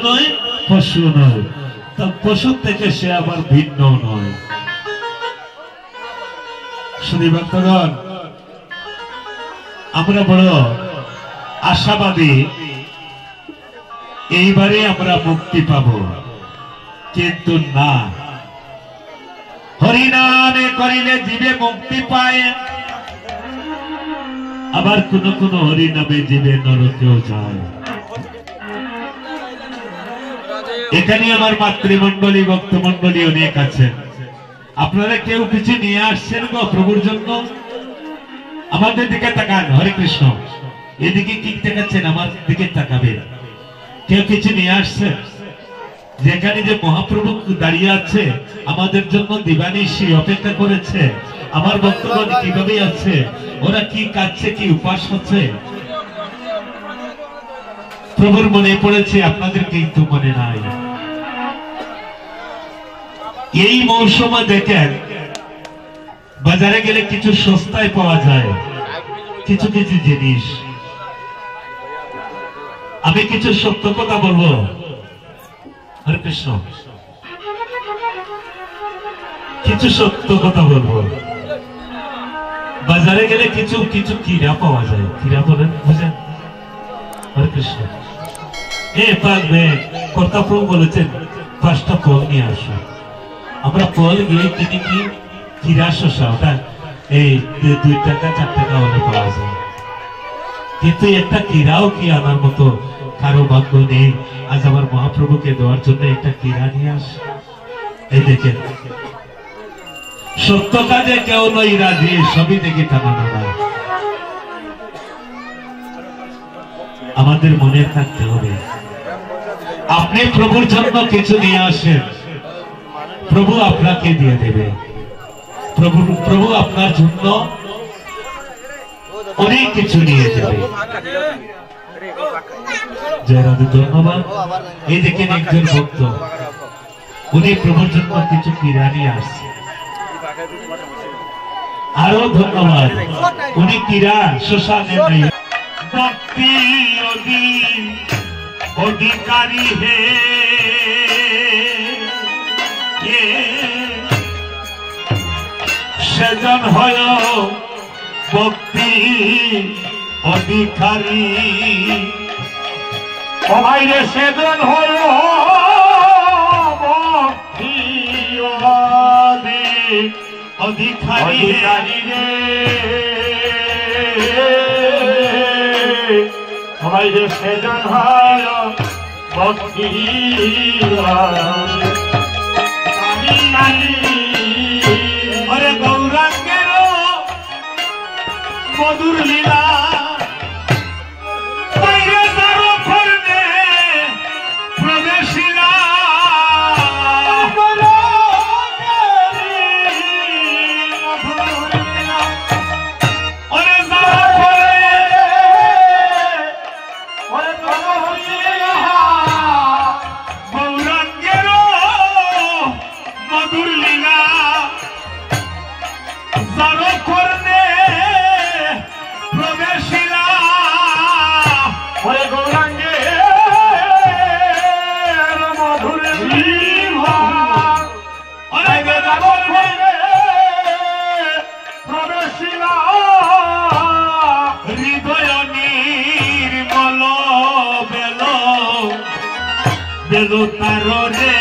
নয়, পশু নয়, তা পশু থেকে সে আবার ভিন্ন নয়। শুনি ভক্তগণ, আমরা বড় আশাবাদী এইবারে আমরা মুক্তি পাব, কিন্তু না, হরিনামে করিলে জীবে মুক্তি পায়, আবার কোন কোন হরিনামে জীবে নরকেও যায়। এখানে আমার মাতৃমণ্ডলী ভক্তমণ্ডলী অনেক আছেন, আপনারা কেউ কিছু নিয়ে আসছেন গো প্রভুর জন্য? আমাদের দিকে তাকান, হরে কৃষ্ণ, এদিকে কি দেখাচ্ছেন? আমার দিকে তাকাবেন। কেউ কিছু নিয়ে আসছে? যেখানে যে মহাপ্রভু দাঁড়িয়ে আছে আমাদের জন্য দিবানিশি অপেক্ষা করেছে, আমার ভক্তগণ কিভাবে আছে, ওরা কি কাচ্ছে, কি উপাস হচ্ছে? প্রভুর মনে পড়েছে, আপনাদের কিন্তু মনে নাই। এই মৌসুমে দেখেন বাজারে গেলে কিছু সস্তায় পাওয়া যায় কিছু কিছু জিনিস। আমি কিছু সত্য কথা বলবো, হরে কৃষ্ণ, কিছু সত্য কথা বলবো। বাজারে গেলে কিছু কিছু কিরা পাওয়া যায়, কিরা বলেন, বুঝেন? হরে কৃষ্ণ। কর্তা প্রভু বলেছেন 5টা ফল নিয়ে আসো। আমরা ফল গিয়ে কিনে কি কিরা শসা, ওটা এই 2 টাকা 4 টাকা হলে পাওয়া যায়, কিন্তু একটা কিরাও কি আনার মতো কারো ভাগ্য নেই। আজ আমার মহাপ্রভুকে দেওয়ার জন্য একটা কিরা নিয়ে আস। এই দেখেন, সত্য কাজে কেউ নই রাজি, সবই দেখে টানানো না। আমাদের মনে থাকতে হবে, আপনি প্রভুর জন্য কিছু নিয়ে আসেন, প্রভু আপনাকে দিয়ে দেবে। প্রভু আপনার জন্য অনেক কিছু নিয়ে যাবে। জয় রাধে, ধন্যবাদ। এই দেখেন একজন ভক্ত, উনি প্রভুর জন্য কিছু কিরা নিয়ে আসছে। আরো ধন্যবাদ, উনি কিরা শসা নেন। ভক্তি অধিকারী হে সেজন হয় ভক্তি অধিকারী, বাইরে সেজন হয় ভক্তি অধিকারী রে, বাইরে সেজন হয় ভক্তি অরে গৌরাঙ্গের মধুর লীলা, বাইরে তারও করবে প্রবেশিলা, অরে তারা করে গৌরাঙ্গের মধুর লীলা, তারও করবে প্রবেশিলা, ওরে গৌরাঙ্গের মধুর লীলা, অরে তারও করবে প্রবেশিলা, হৃদয় নির্মল বেল বেল তার রে,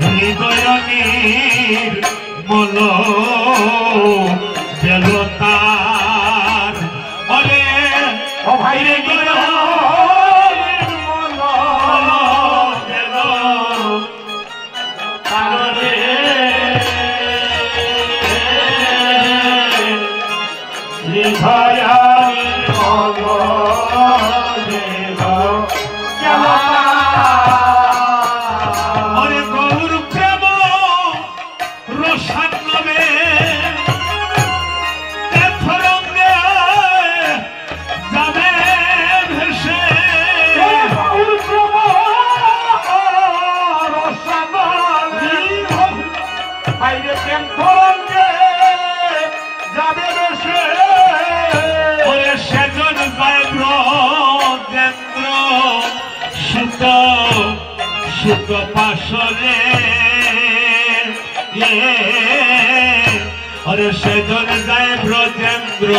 হৃদয় নির্মল বেল তার, অরে ও ভাই রে গেল নির্মল বেল তার রে, হৃদয় অরে গৌর প্রেম রসান্নবে যাবে ভেসে, সুত পাশরে অরে সেজন যায় ব্রজেন্দ্র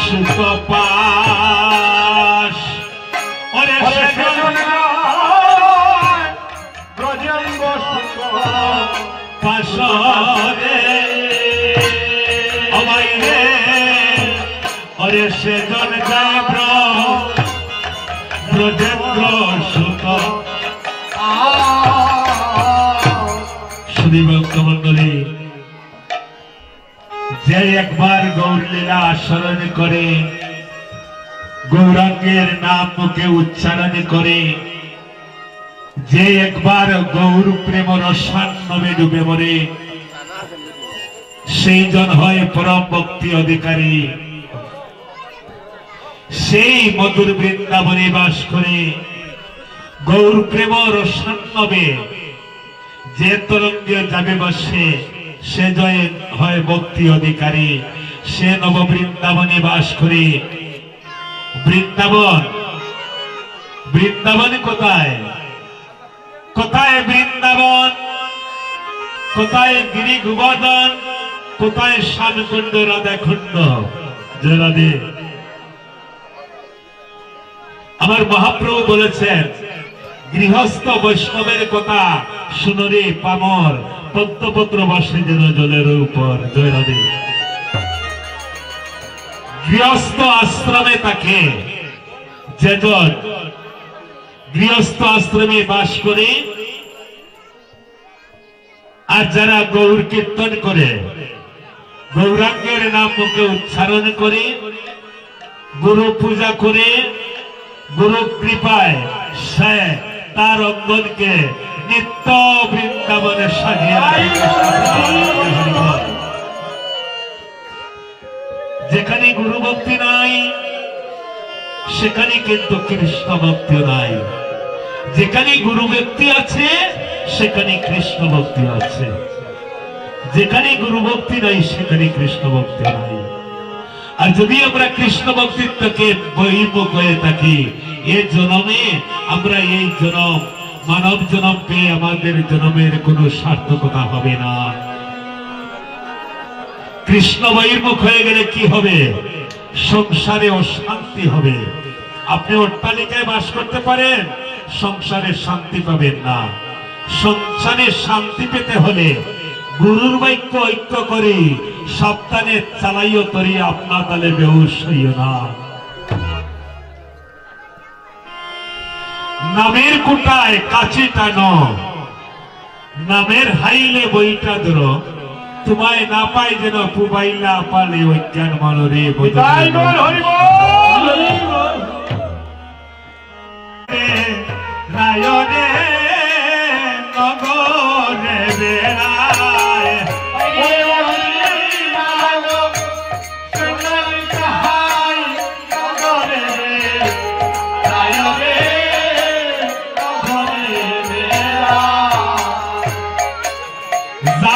সুত পাশ অরে সেজন ব্রজেন্দ্র সুত পাশরে আমায় রে অরে সেজন যায় ব্রজেন্দ্র সুত ভক্তমন্ডলী যে একবার গৌর লীলা স্মরণ করে গৌরাঙ্গের নাম মুখে উচ্চারণ করে যে একবার গৌর প্রেম রসান্নবে ডুবে মরে সেই জন হয় পরম ভক্তি অধিকারী সেই মধুর বৃন্দাবনে বাস করে গৌর প্রেম রসান্নবে যে তরঙ্গে যাবে বসে সে জয় হয় ভক্তি অধিকারী সে নব বৃন্দাবনে বাস করে বৃন্দাবন বৃন্দাবন কোথায় কোথায় বৃন্দাবন কোথায় গিরি গোবর্ধন কোথায় শ্যামকুণ্ড রাধাকুণ্ড জয় রাধে আমার মহাপ্রভু বলেছেন গৃহস্থ বৈষ্ণবের কথা শুনরে পামর পদ্মপত্র বসে যেন জলের উপর জয় রাধে গৃহস্থ আশ্রমে থাকে যেজন গৃহস্থ আশ্রমে বাস করে আর যারা গৌর কীর্তন করে গৌরাঙ্গের নাম মুখে উচ্চারণ করে গুরু পূজা করে গুরু কৃপায় সে তার অঙ্গনকে নিত্য বৃন্দাবনে সাজিয়ে যেখানে গুরু ভক্তি নাই সেখানে কিন্তু কৃষ্ণ ভক্তি নাই যেখানে গুরু ভক্তি আছে সেখানে কৃষ্ণ ভক্তি আছে যেখানে গুরু ভক্তি নাই সেখানে কৃষ্ণ ভক্তি নাই আর যদি আমরা কৃষ্ণ ভক্তির থেকে বহির্মুখ হয়ে থাকি এই জন্মে আমরা এই জন্ম মানব জন্ম পেয়ে আমাদের জন্মের কোন সার্থকতা হবে না কৃষ্ণ বহির্মুখ হয়ে গেলে কি হবে সংসারে অশান্তি হবে আপনি অট্টালিকায় বাস করতে পারেন সংসারে শান্তি পাবেন না সংসারে শান্তি পেতে হলে গুরুর বাক্য ঐক্য করে সপ্তাহে চালাইও তরি আপনা তালে বেহুশ হইও না নামের কুটায় কাছে টানো নামের হাইলে বইটা ধরো তোমায় না পাই যেন পুবাইলা পালে অজ্ঞান মানরে রায়নে নগরে বেড়ায়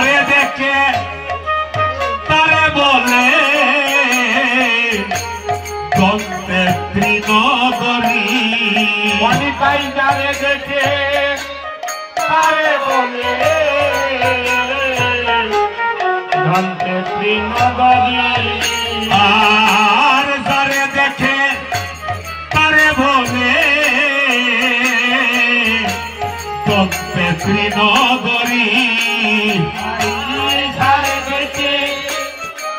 যারে দেখে তারে বলে দন্তে ত্রিনগরী তাই যারে দেখে তারে বলে দন্তে ত্রিনগরী আর যারে দেখে তারে বলে দন্তে ত্রিনগরী যারে দেখে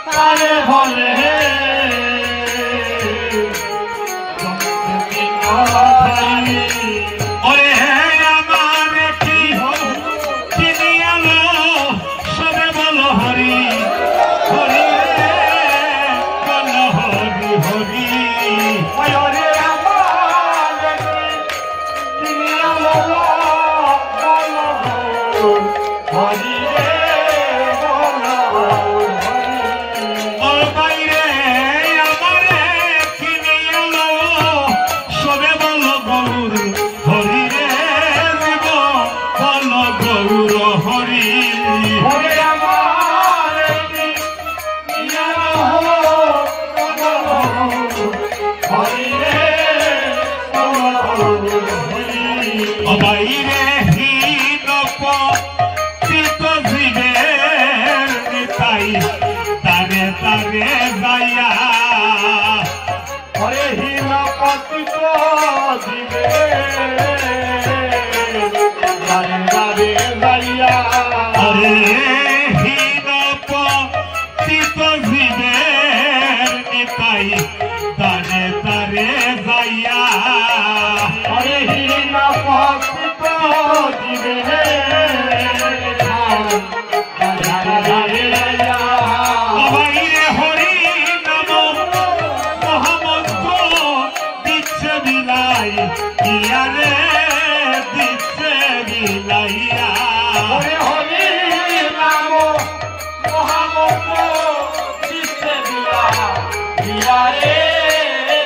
তারে বলে ওরে আমার কি চিনি আলো সবে বলো হরি হরি বলো যাইয়া হরে হীন পতিত দিবে দানে দানে যাইয়া হরে হীন পতিত জীবের নিতাই দানে দানে যাইয়া হরে হীন পতিত দিবে দানে দানে যাইয়া বাইরে হরি নাম মহামন্ত্র দিচ্ছে বিলাই ইয়ারে দিচ্ছে বিলাইয়া হরে হরি নাম মহামন্ত্র দিচ্ছে বিলা বিলারে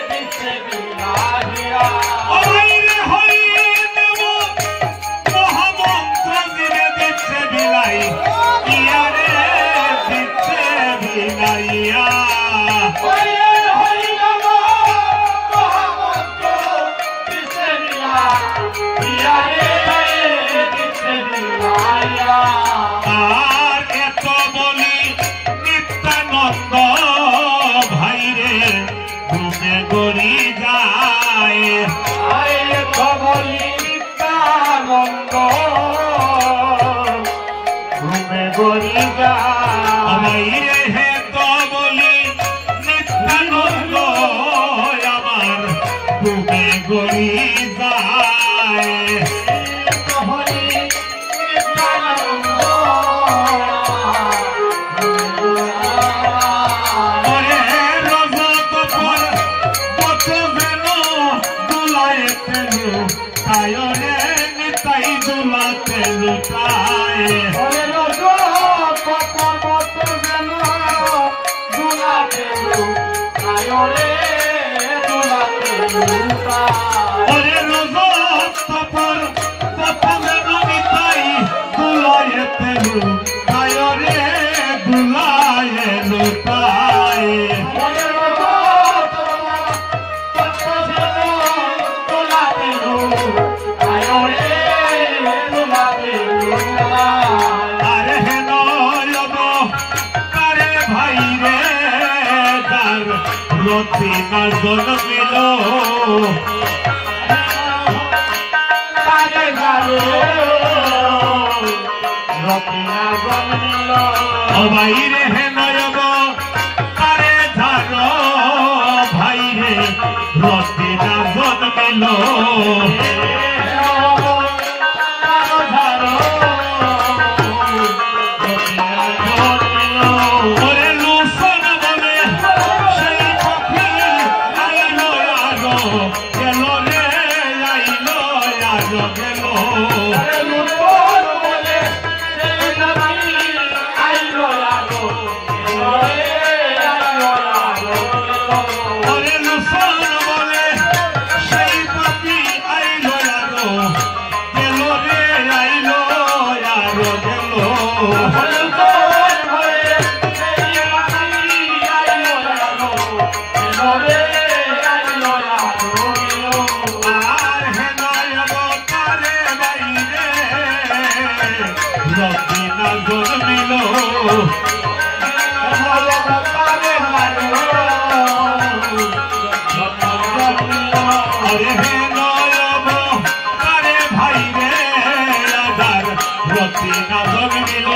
দিচ্ছে বিলাহিয়া বাইরে হরি নাম মহামন্ত্র দিলে দিচ্ছে বিলাই ইয়ারে দিচ্ছে বিলাইয়া হরে হরি নাম মহামন্ত্র দিচ্ছে বিলা বিলারে দিচ্ছে বিলাহিয়া আর এত বলি নিত্যানন্দ ভাইরে ঘুমে গড়ি যায় আরে কবলি নিত্যানন্দ ঘুমে গড়ি যায় ভাইরে হে তো বলি নিত্যানন্দ আমার ঘুমে গড়ি যায় হরি নিত্যানন্দ ওরে রজত পর কত যেন দুলায় তেলু তাই রে নিতাই দুলা তেলু তাই হরে রজ কত কত যেন দুলাতে আয়রে দুলাতে ওরে রজত পর কত যেন নিতাই দুলায় তেলু তাই রে দুলায় লুটাই হরে রজ কত যেন দুলাতে আয়রে দুলাতে আরে হে নয়ব তারে ভাই রে তার রতি না জন্মিল তারে গালে রতিনা জন্মিল ভাই রে হে নয়ব তারে ধার ভাই রে রতি না জন্মিল ওরে লুসন বলে সেই পক্ষী আইলো আরো গেল রে আইলো আরো গেল ওরে লুসন বলে সেই পক্ষী আইলো আরো গেল রে আইলো আরো গেল আর হে নয়ব তারে বাইরে রতি না জন্মিল আরে হে নয়ব তারে ভাইরে রাজার রতি না জন্মিল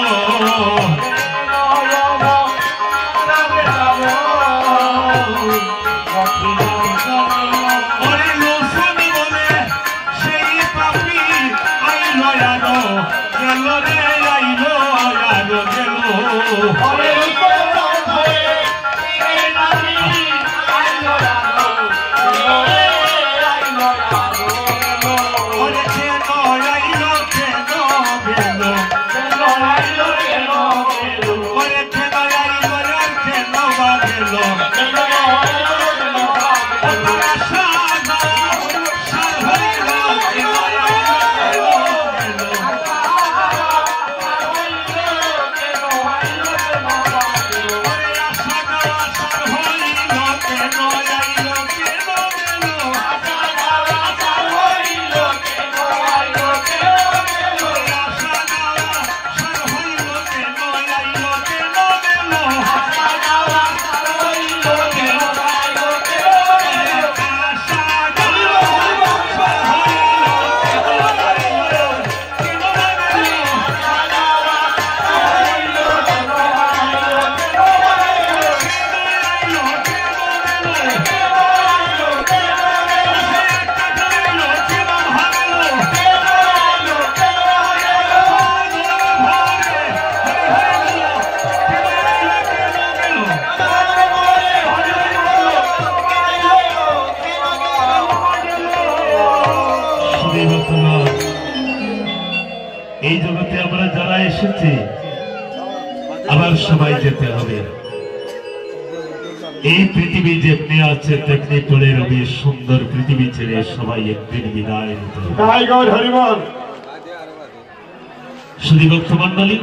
এসেছি, আবার সবাই যেতে হবে। এই পৃথিবী যেমনি আছে তেমনি পড়ে রবি, সুন্দর পৃথিবী ছেড়ে সবাই একদিন বিদায় নিতে হবে। জয় গৌর হরিবল। শুধু ভক্তমণ্ডলী,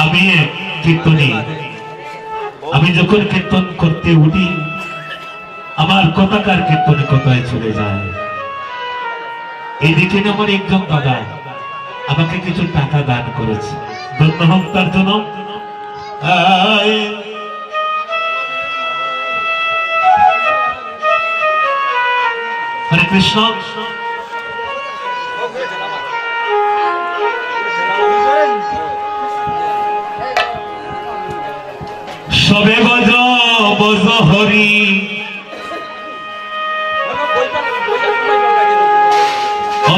আমি এক কীর্তনী। আমি যখন কীর্তন করতে উঠি, আমার কথাকার কীর্তনে কথায় চলে যায়। এইদিকে আমার একজন দাদা আমাকে কিছু টাকা দান করেছে, ধন্য হোক তার জন্য। হরে কৃষ্ণ। সবে বজ বজ হরি,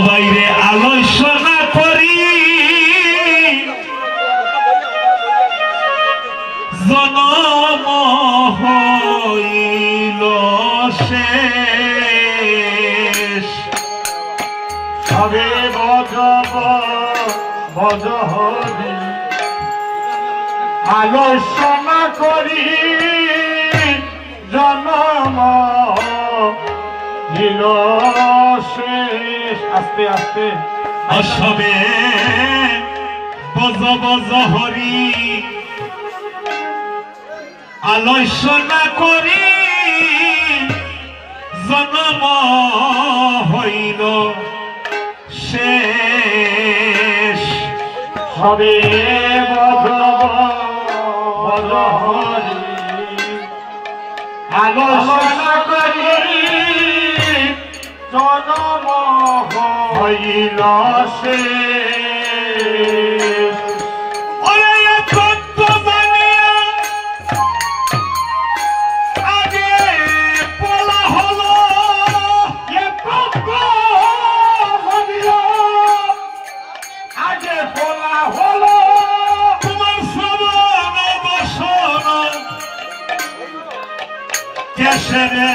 বাইরে আলোচনা করি, জনম হইল শেষ। সবে বজ বজ হরি, আলোচনা করি, জনম হইল শেষ। আস্তে আস্তে। সবে বজ বজ হরি, আলোচনা করি, জনম হইল শেষ। সবে বজ বজ হরি, আলোচনা করি, জনম হইল শেষ। ওরে তত্ত্ব জানিয়া আগে বলা হলো, আগে বলা হলো, তোমার শ্রবণ বসন কেশরে